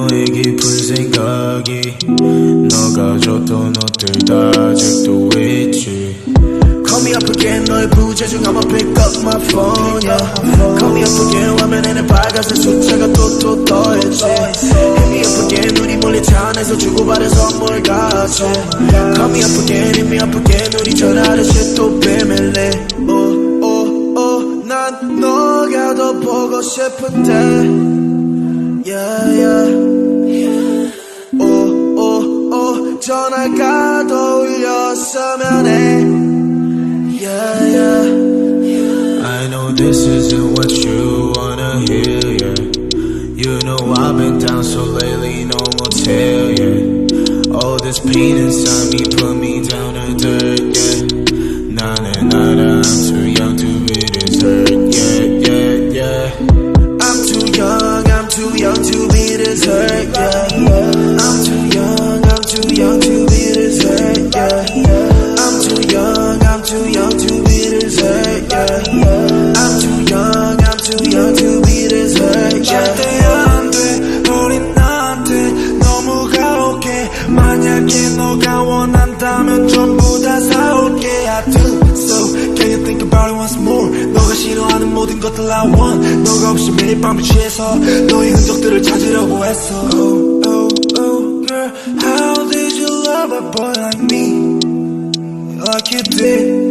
너의 깊은 생각이 너가 줬던 옷들도 아직도 있지. Call me up again 너의 부재중 I'ma pick up my phone yeah. Call me up again 화면에는 빨간색 숫자가 또 더해지. Hit me up again 우리 몰래 차 안에서 주고받은 선물 같이. Call me up again hit me up again 우리 전화하듯이 또 비밀래. 난 너가 더 보고 싶은데 yeah yeah. 전화가 더 울렸으면 해 yeah yeah. I know this isn't what you wanna hear yeah. You know I've been down so lately no more tear yeah. All this pain inside me put me down to dirt yeah. 나는 알아 I'm too young to be this hurt yeah yeah yeah. I'm too young to be this hurt yeah. I'm too young to be this hurt yeah. I'm too young to be this hurt yeah. I'm too young to be this hurt yeah. 절대 안돼 어린 나한테 너무 가혹해. 만약에 너가 원한다면 전부 다 사올게. I do so can you think about it once more. 너가 싫어하는 모든 것들 I want. 너가 없이 매일 밤을 취해서 너의 흔적들을 찾으려고 했어. Oh girl how did you love a boy like me like you did.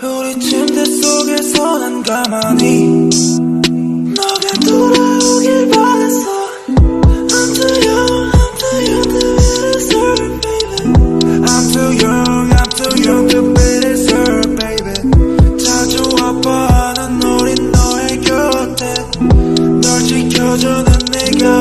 우리 침대 속에서 난 가만히 너가 돌아오길 바랬어. I'm too young to be this hurt baby. I'm too young to be this hurt baby. 자주 와봐 난 우린 너의 곁에 널 지켜주는 네가